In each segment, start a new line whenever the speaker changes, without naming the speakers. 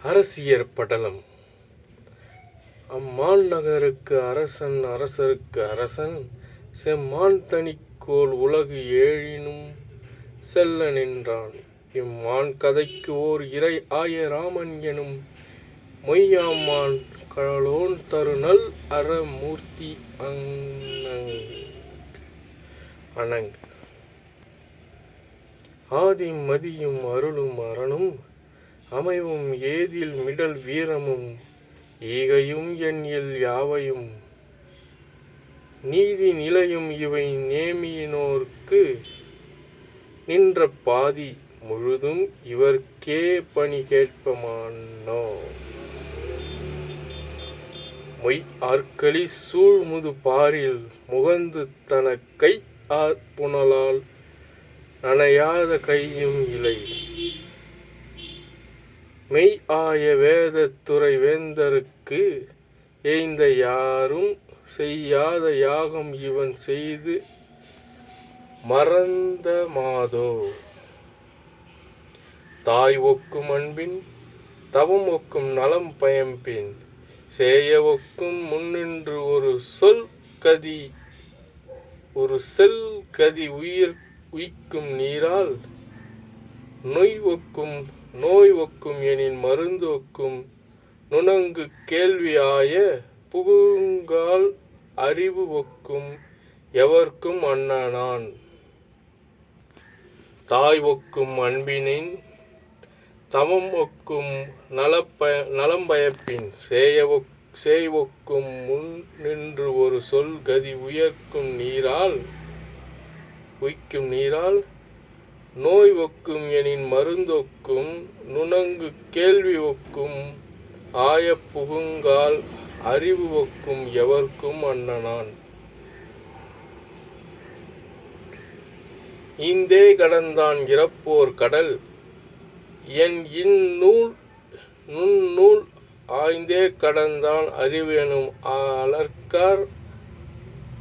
அரசியற் படலம். அம்மான் நகருக்கு அரசன் அரசருக்கு அரசன் செம்மான் தனிக்கோல் உலகு ஏழினும் செல்ல நின்றான். இம்மான் கதைக்கு ஓர் இறை ஆய ராமன் எனும் மொய்யாமான் கழலோன் தருநல் அற மூர்த்தி அணங் ஆதி மதியும் அருளும் அரணும் அமைவும் ஏதில் மிடல் வீரமும் ஈகையும் எண்ணில் யாவையும் நீதி நிலையும் இவை நேமியினோர்க்கு நின்ற பாதி முழுதும் இவர்க்கே பணி கேட்பமானோ. மொய் ஆர்க்களி சூழ்முது பாரில் முகந்து தன கை ஆர்ப்புணலால் நனையாத கையும் இலை மெய் ஆய வேதத் துறை வேந்தருக்கு ஏய்ந்த யாரும் செய்யாத யாகம் இவன் செய்து மறந்த மாதோ. தாய் ஒக்கும் அன்பின் தவம் ஒக்கும் நலம் பயம்பின் சேய ஒக்கும் முன்னின்று ஒரு செல் கதி உய்க்கும் நீரால் நோய் ஒக்கும் எனின் மருந்து ஒக்கும் நுணங்கு கேள்வி ஆய புகுங்கால் அறிவு ஒக்கும் எவர்க்கும் அண்ணனான். தாய் ஒக்கும் அன்பினின் தமம் ஒக்கும் நலம்பயப்பின் சேய் ஒக்கும் முன் நின்று ஒரு சொல் கதி உய்க்கும் நீரால் நோய் ஒக்கும் எனின் மருந்தொக்கும் நுணங்கு கேள்வி ஒக்கும் ஆய புகுங்கால் அறிவு ஒக்கும் எவர்க்கும் அண்ணனான். ஈந்தே கடந்தான் இறப்போர் கடல் என் நுண்ணூல் ஆய்ந்தே கடந்தான் அறிவு எனும் அலர்க்கார்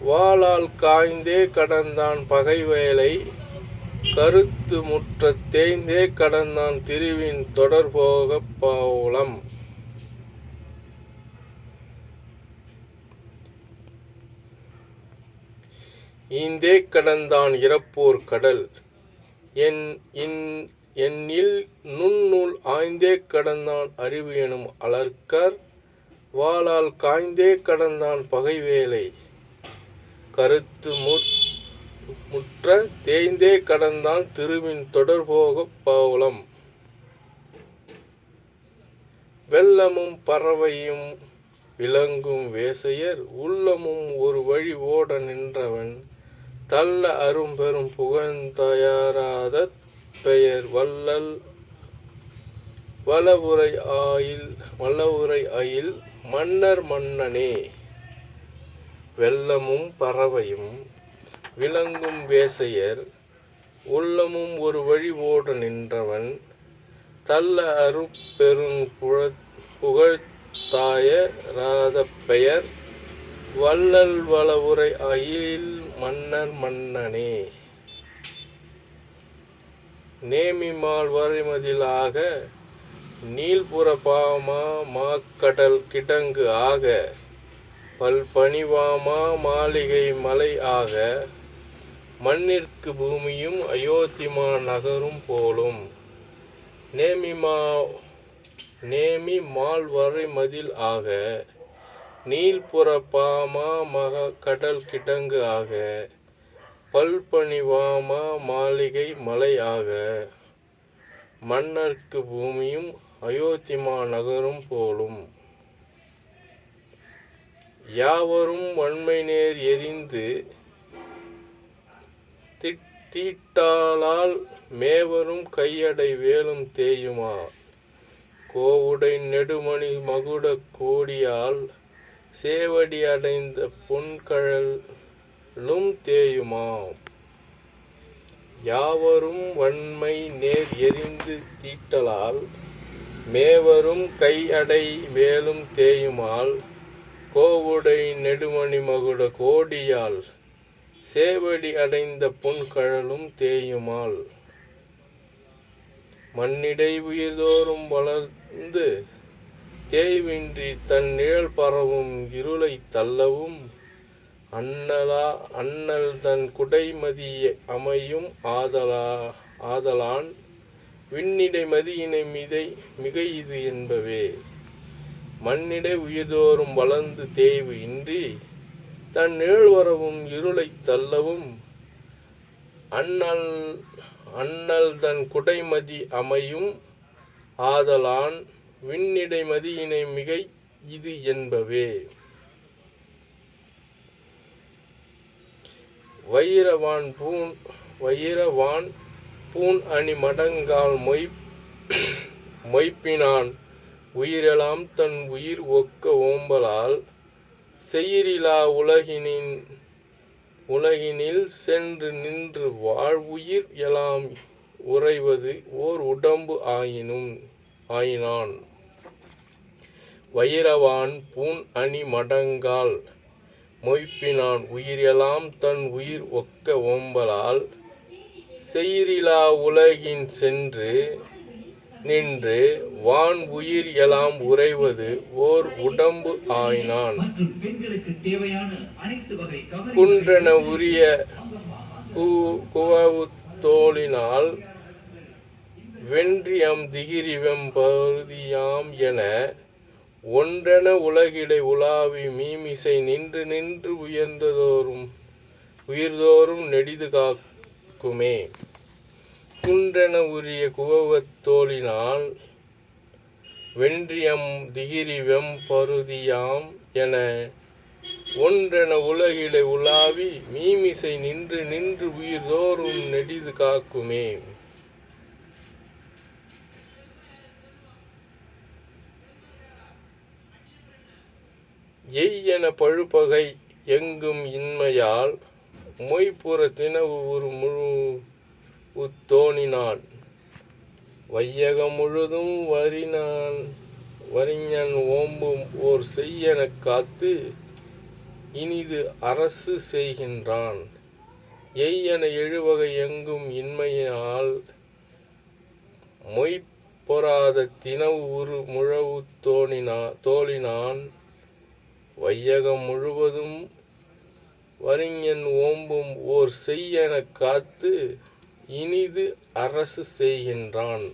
வாளால் காய்ந்தே கடந்தான் பகைவேலை கருத்து முற்ற தேய்ந்தே கடந்தான் திருவின் தொடர்போகப் பாவலம். ஈந்தே கடந்தான் இறப்போர் கடல் எண்ணில் நுண்ணூல் ஆய்ந்தே கடந்தான் அறிவு எனும் அலர்க்கார் வாளால் காய்ந்தே கடந்தான் பகைவேலை கருத்து முற்ற தேய்ந்தே கடந்தான் திருவின் தொடர்போகப் பாவலம். வெள்ளமும் பறவையும் விலங்கும் வேசையர் உள்ளமும் ஒரு வழி ஓட நின்றவன் தள்ள அரும்பெரும் புகழ்ந்தயாராத பெயர் வளவுரை அயில் மன்னர் மன்னனே. வெள்ளமும் பறவையும் விலங்கும் வேசையர் உள்ளமும் ஒரு வழி ஓட நின்றவன் தள்ள அரும்பெரும் புகழ்த்தாயராத பெயர் வளவுரை அயில் மன்னர் மன்னனே. நேமிமால் வரைமதில் ஆக நீள்புற பாமா மாக்கடல் கிடங்கு ஆக பல்பணிவாமா மாளிகை மலை ஆக மண்ணிற்கு பூமியும் அயோத்திமா நகரும் போலும். நேமி மால்வரை மதில் ஆக நீள்புற பாமா கடல் கிடங்கு ஆக பல்பணிவாமா மாளிகை மலை ஆக மன்னர்க்கு பூமியும் அயோத்திமா நகரும் போலும். யாவரும் வன்மை நேர் எரிந்து தீட்டாளால் மேவரும் கையடை வேலும் தேயுமா கோவுடை நெடுமணி மகுட கோடியால் சேவடி அடைந்த பொன்கழலும் தேயுமாம். யாவரும் வன்மை நேர் எரிந்து தீட்டலால் மேவரும் கையடை வேலும் தேயுமால் கோவுடை நெடுமணி மகுட கோடியால் சேவடி அடைந்த பொன்கழலும் தேயுமால். மண்ணிடை உயிர்தோறும் வளர்ந்து தேய்வின்றி தன் நிழல் பரவும் இருளைத் தள்ளவும் அண்ணல் தன் குடைமதி அமையும் ஆதலான் விண்ணிடை மதியினை மிகை இது என்பவே. மண்ணிடை உயிர்தோறும் வளர்ந்து தேய்வு இன்றி தன் நிழல் வரவும் இருளைத் தள்ளவும் அண்ணல் தன் குடைமதி அமையும் ஆதலான் விண்ணிடை மதியினை மிகை இது என்பவே. வயிரவான் பூண் அணி மடங்கால் மொய்ப்பினான் உயிரெலாம் தன் உயிர் ஒக்க ஓம்பலால் செயிரிலா உலகினில் சென்று நின்று வாழ்வுயிர் எலாம் உறைவது ஓர் உடம்பு ஆயினான். வயிரவான் பூண் அணி மடங்கால் மொய்ப்பினான் உயிரெலாம் தன் உயிர் ஒக்க ஓம்பலால் செயிரிலா உலகின் சென்று நின்று வான் உயிர் எலாம் உறைவது ஓர் உடம்பு ஆயினான். குன்றென உரிய குவவு தோளினால் வென்றியம் திகிரிவெம் பருதியாம் என ஒன்றென உலகிடை உலாவி மீமிசை நின்று உயிர்தோறும் நெடிது காக்குமே. குன்றென உரிய குவவத் தோளினால் வென்றியம் திகிரிவெம் பருதியாம் என ஒன்றென உலகிடை உலாவி மீமிசை நின்று உயிர்தோறும் நெடிது காக்குமே. என பழுப்பகை எங்கும் இன்மையால் மொய்ப்புற தினவு ஒரு தோணினான் வையகம் முழுதும் வரிஞன் ஓம்பும் ஓர் செய்யெனக் காத்து இனிது அரசு செய்கின்றான். என எழுவகை எங்கும் இன்மையால் மொய்ப்பொறாத தினவு உரு முழவு தோழினான் வையகம் முழுவதும் வரிஞன் ஓம்பும் ஓர் செய்யெனக் காத்து இனிது அரசு செய்கின்றான்.